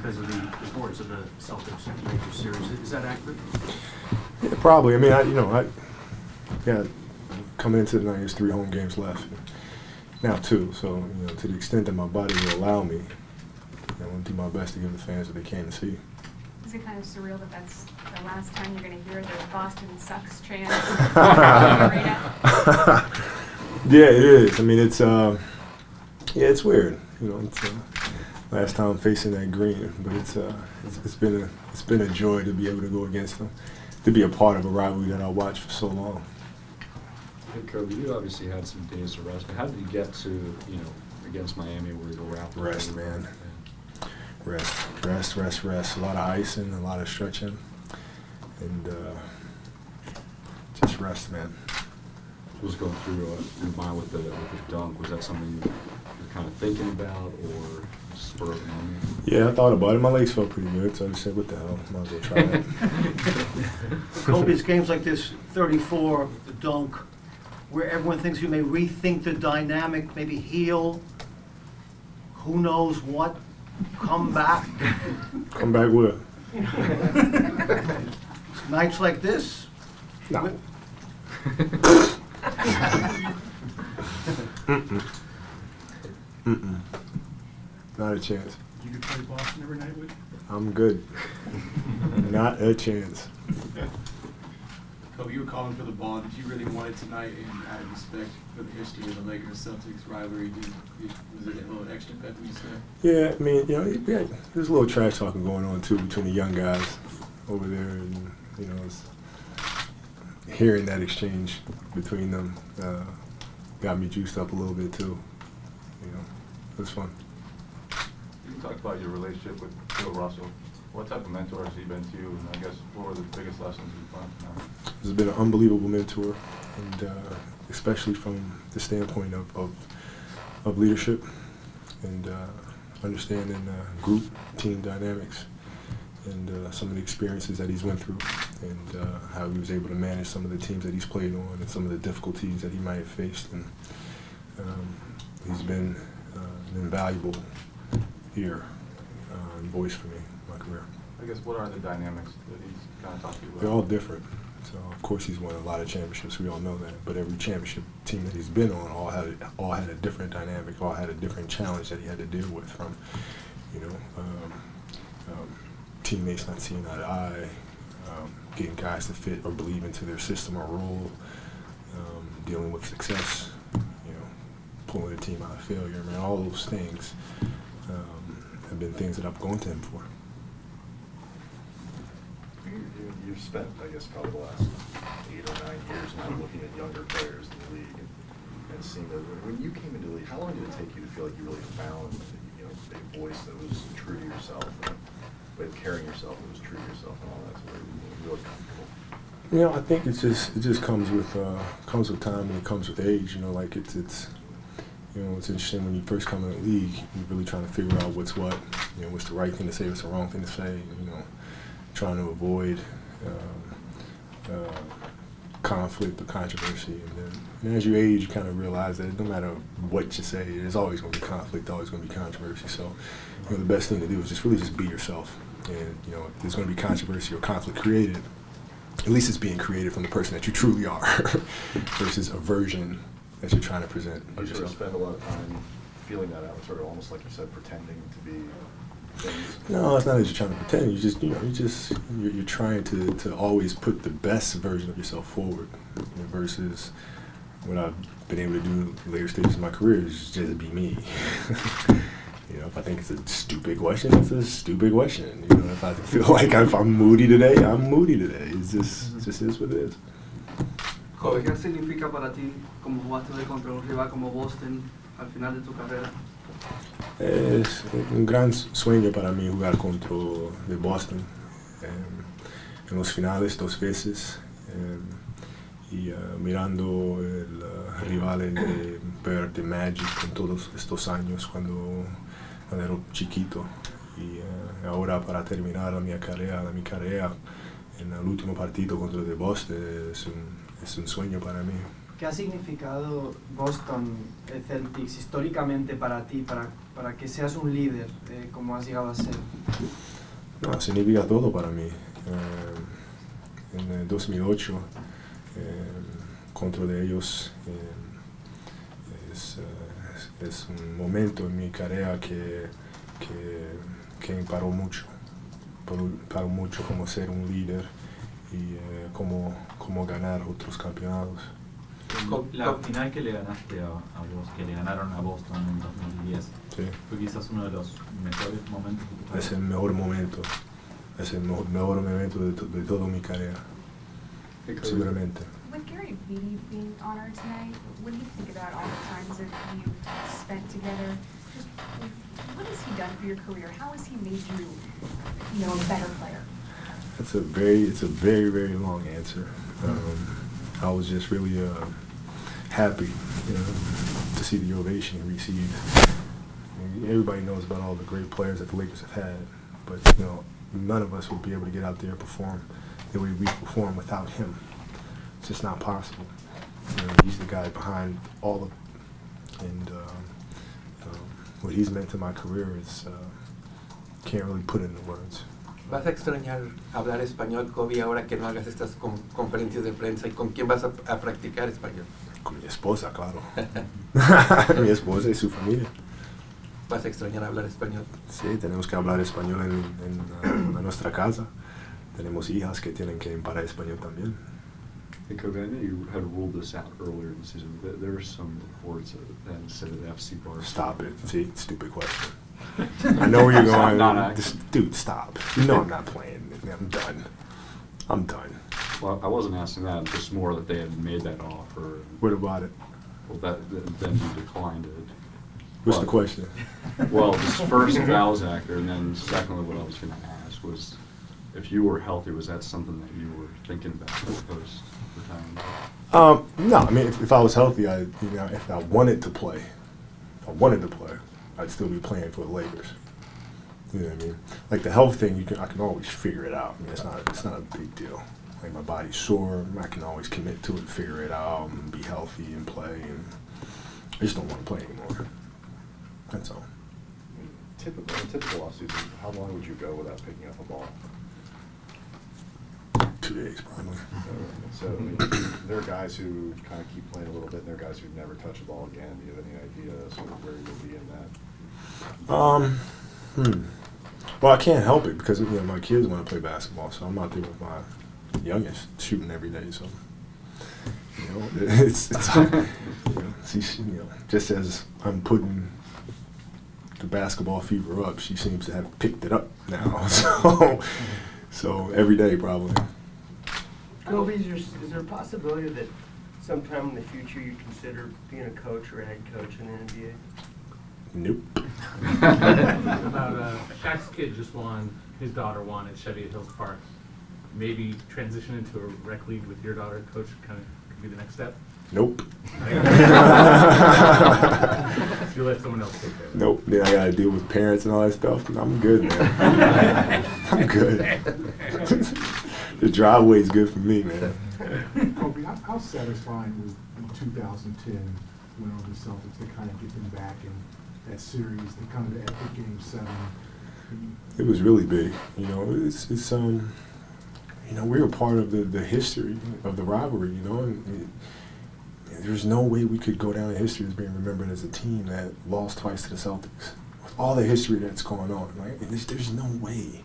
because of the importance of the Celtics Lakers series. Is that accurate? Yeah, probably. I mean, coming into the night, there's 3 home games left. Now 2, so to the extent that my body will allow me, I want to do my best to give the fans what they came to see. Is it kind of surreal that that's the last time you're going to hear the Boston sucks chant? Yeah, it is. I mean, it's it's weird. It's last time facing that green, but it's been a joy to be able to go against them, to be a part of a rivalry that I watched for so long. Hey, Kobe, you obviously had some days to rest, but how did you get to, against Miami where you go wrapped? Rest, man. Rest. A lot of icing, a lot of stretching, and just rest, man. Was going through your mind with the dunk? Was that something you were kind of thinking about, or spur of the moment? Yeah, I thought about it. My legs felt pretty good, so I just said, "What the hell? Might as well try that." Kobe's games like this, 34, the dunk, where everyone thinks you may rethink the dynamic, maybe heal, who knows what, come back. Come back with. Nights like this? No. Not a chance. You could play Boston every night with? I'm good. Not a chance. Kobe, you were calling for the ball. Did you really want it tonight? And out of respect for the history of the Lakers-Celtics rivalry, was it a little extra pep, you said? Yeah, I mean, there's a little trash talking going on too between the young guys over there, and hearing that exchange between them got me juiced up a little bit too. It was fun. You talked about your relationship with Bill Russell. What type of mentor has he been to you? And I guess what were the biggest lessons you've learned from him? He's been an unbelievable mentor, and especially from the standpoint of leadership and understanding group, team dynamics, and some of the experiences that he's went through, and how he was able to manage some of the teams that he's played on and some of the difficulties that he might have faced. And he's been an invaluable ear and voice for me in my career. I guess what are the dynamics that he's kind of talked to you about? They're all different. So of course he's won a lot of championships. We all know that. But every championship team that he's been on all had a different dynamic, all had a different challenge that he had to deal with. From teammates not seeing eye to eye, getting guys to fit or believe into their system or role, dealing with success, pulling a team out of failure. I mean, all those things have been things that I've gone to him for. You've spent, I guess, probably the last 8 or 9 years now looking at younger players in the league and seeing that. When you came into the league, how long did it take you to feel like you really found a voice that was true to yourself, and a way of carrying yourself that was true to yourself, and all that, so you were really comfortable? I think it just comes with time, and it comes with age. It's interesting when you first come in the league, you're really trying to figure out what's what, what's the right thing to say, what's the wrong thing to say, trying to avoid conflict or controversy. And then as you age, you kind of realize that no matter what you say, there's always going to be conflict, always going to be controversy. So, the best thing to do is just be yourself. And, if there's going to be controversy or conflict created, at least it's being created from the person that you truly are versus a version that you're trying to present of You sort of yourself. spend a lot of time feeling that out, sort of almost like you said, pretending to be things. No, it's not that you're trying to pretend. You're trying to always put the best version of yourself forward, versus what I've been able to do in later stages of my career is just be me. If I think it's a stupid question, it's a stupid question. If I feel like if I'm moody today, I'm moody today. It just is what it is. Kobe, ¿qué significa para ti como jugaste contra un rival como Boston al final de tu carrera? Es un gran sueño para mí jugar contra de Boston en los finales 2 veces, y mirando el rival de Magic en todos estos años cuando era chiquito, y ahora para terminar mi carrera en el último partido contra de Boston es un sueño para mí. ¿Qué ha significado Boston Celtics históricamente para ti, para que seas un líder como has llegado a ser? No, significa todo para mí. En el 2008, contra de ellos, es un momento en mi carrera que me paró mucho como ser un líder y como ganar otros campeonatos. La final que le ganaste que le ganaron a Boston en 2010, Sí. fue quizás uno de los mejores momentos de tu carrera. Es el mejor momento, de toda mi carrera, seguramente. With Gary Beatty being honored tonight, what do you think about all the times that you've spent together? Just, what has he done for your career? How has he made you, a better player? It's a very, very long answer. I was just really happy, to see the ovation he received. Everybody knows about all the great players that the Lakers have had, but none of us would be able to get out there and perform the way we perform without him. It's just not possible. He's the guy behind all of it, and what he's meant to my career is can't really put it into words. ¿Vas a extrañar hablar español, Kobe, ahora que no hagas estas conferencias de prensa? ¿Y con quién vas a practicar español? Con mi esposa, claro. Mi esposa y su familia. ¿Vas a extrañar hablar español? Sí, tenemos que hablar español en nuestra casa. Tenemos hijas que tienen que hablar español también. Hey, Kobe, I know you had ruled this out earlier in the season. There were some reports that said that FC Barcelona. Stop it. See, stupid question. I know where you're going. Not Dude, stop. You know I'm not playing. I'm done. Well, I wasn't asking that. Just more that they had made that offer. What about it? Well, then you declined it. What's the question? Well, just first, if that was accurate, and then secondly, what I was going to ask was, if you were healthy, was that something that you were thinking about post-retirement? No. I mean, if I was healthy, if I wanted to play, I'd still be playing for the Lakers. You know what I mean? Like the health thing, I can always figure it out. I mean, it's not a big deal. Like my body's sore, I can always commit to it, figure it out, and be healthy and play. And I just don't want to play anymore. That's all. In a typical off-season, how long would you go without picking up a ball? 2 days, probably. So there are guys who kind of keep playing a little bit, and there are guys who never touch the ball again. Do you have any idea sort of where you'll be in that? Well, I can't help it because my kids want to play basketball, so I'm out there with my youngest shooting every day. So it's just as I'm putting the basketball fever up, she seems to have picked it up now. So every day probably. Kobe, is there a possibility that sometime in the future you consider being a coach or a head coach in the NBA? Nope. About Shaq's kid just won, his daughter won at Cheviot Hills Park. Maybe transition into a rec league with your daughter, coach, kind of could be the next step? Nope. You let someone else take that. Nope. Then I got to deal with parents and all that stuff. I'm good, man. I'm good. The driveway's good for me, man. Kobe, how satisfying was in 2010 when on the Celtics to kind of get them back in that series, the kind of the epic Game 7? It was really big. It's we were part of the history of the rivalry. And there's no way we could go down in history as being remembered as a team that lost twice to the Celtics. With all the history that's going on, right? There's no way.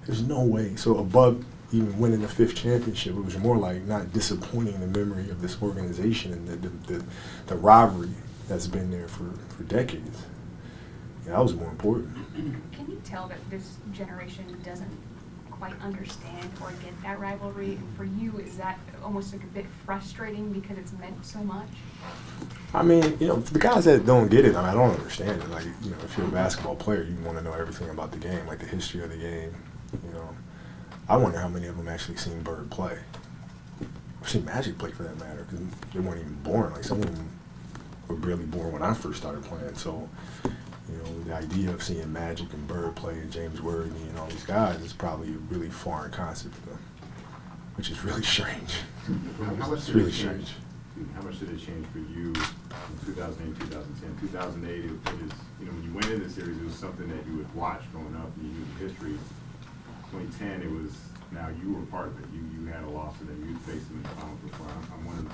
There's no way. So above even winning the 5th championship, it was more like not disappointing the memory of this organization and the rivalry that's been there for decades. That was more important. Can you tell that this generation doesn't quite understand or get that rivalry? And for you, is that almost like a bit frustrating because it's meant so much? I mean, for the guys that don't get it, I don't understand it. Like, if you're a basketball player, you want to know everything about the game, like the history of the game. I wonder how many of them actually seen Bird play. I've seen Magic play for that matter, because they weren't even born. Like, some of them were barely born when I first started playing. So, the idea of seeing Magic and Bird play and James Worthy and all these guys is probably a really foreign concept to them, which is really strange. It's really strange. How much did it change for you in 2008, 2010? 2008, it was, you know, when you went in the series, it was something that you would watch growing up, and you knew the history. 2010, it was, now you were part of it. You had a loss, and then you'd face them in the finals before. I'm wondering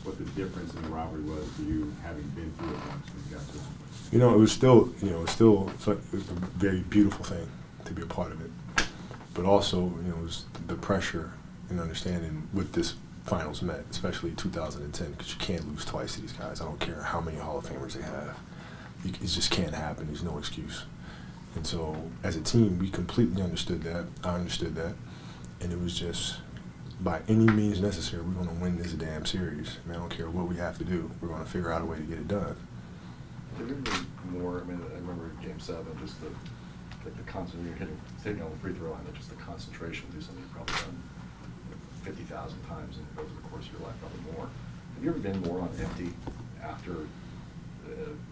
what the difference in the rivalry was for you, having been through it once when you got to it. You know, it was still, it's like a very beautiful thing to be a part of it. But also, you know, it was the pressure and understanding what this finals meant, especially 2010, because you can't lose twice to these guys. I don't care how many Hall of Famers they have. It just can't happen. There's no excuse. And so, as a team, we completely understood that. I understood that. And it was just, by any means necessary, we're going to win this damn series. I mean, I don't care what we have to do. We're going to figure out a way to get it done. There really more, I mean, I remember Game 7, just the concentration, you're hitting on the free throw line, just the concentration to do something you've probably done 50,000 times over the course of your life, probably more. Have you ever been more on empty after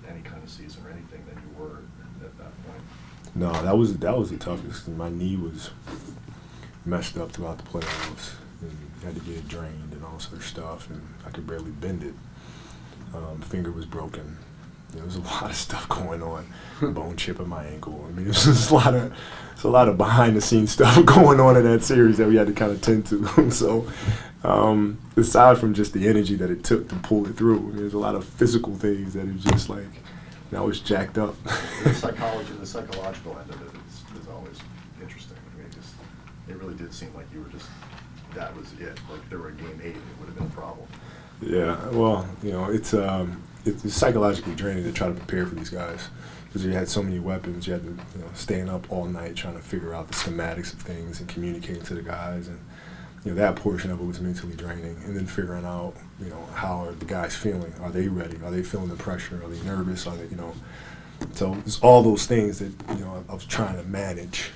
any kind of season or anything than you were at that point? No, that was the toughest. My knee was messed up throughout the playoffs, and had to get it drained and all this other stuff, and I could barely bend it. Finger was broken. There was a lot of stuff going on. Bone chip in my ankle. I mean, it was just a lot of behind the scenes stuff going on in that series that we had to kind of tend to. So, aside from just the energy that it took to pull it through, I mean, there's a lot of physical things that is just like, I was jacked up. The psychological end of it is always interesting. I mean, it really did seem like you were just, that was it. Like if there were a Game 8, it would have been a problem. Yeah, well, you know, it's psychologically draining to try to prepare for these guys because you had so many weapons. You had to, staying up all night trying to figure out the schematics of things and communicating to the guys, and that portion of it was mentally draining. And then figuring out, how are the guys feeling? Are they ready? Are they feeling the pressure? Are they nervous? Are they, So it's all those things that I was trying to manage,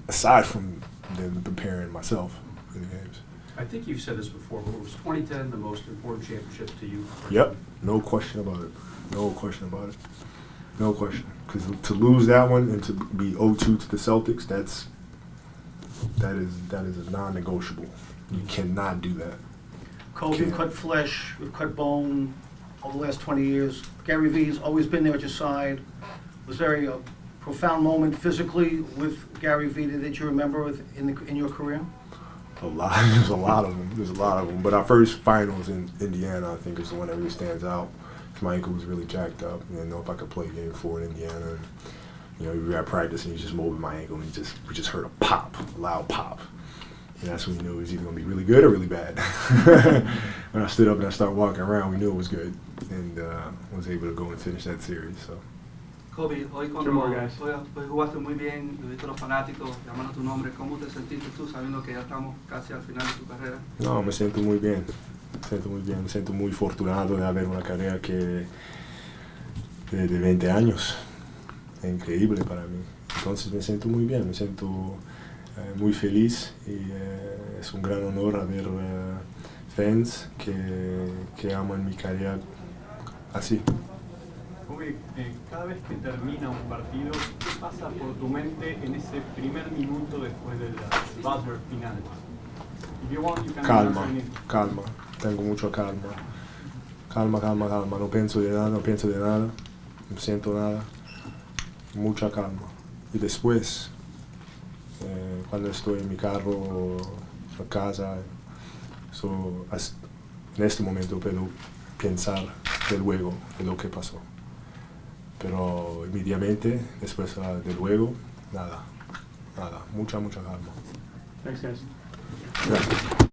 aside from them preparing myself for the games. I think you've said this before, but was 2010 the most important championship to you? Yep, no question about it. No question about it. No question. Because to lose that one and to be 0-2 to the Celtics, that is a non-negotiable. You cannot do that. Kobe cut flesh, cut bone over the last 20 years. Gary Vee's always been there at your side. It was very profound moment physically with Gary Vee that you remember in your career? A lot. There's a lot of them. But our first finals in Indiana, I think, is the one that really stands out. My ankle was really jacked up. I didn't know if I could play Game 4 in Indiana. And, we got practice, and he just moved my ankle, and we just heard a loud pop. And that's when we knew it was either going to be really good or really bad. When I stood up and I started walking around, we knew it was good, and was able to go and finish that series. So. Kobe, hoy jugaste muy bien, lo viste los fanáticos llamando tu nombre. ¿Cómo te sentiste tú sabiendo que ya estamos casi al final de tu carrera? No, me siento muy bien. Me siento muy afortunado de haber una carrera de 20 años. Es increíble para mí. Entonces me siento muy bien, me siento muy feliz y es un gran honor haber fans que aman mi carrera así. Kobe, cada vez que termina un partido, ¿qué pasa por tu mente en ese primer minuto después del buzzer final? Calma, tengo mucha calma. Calma, no pienso de nada, no siento nada, mucha calma. Y después, cuando estoy en mi carro, en casa, en este momento puedo pensar del juego, de lo que pasó. Pero inmediatamente, después del juego, nada, mucha calma. Thanks, guys. Gracias.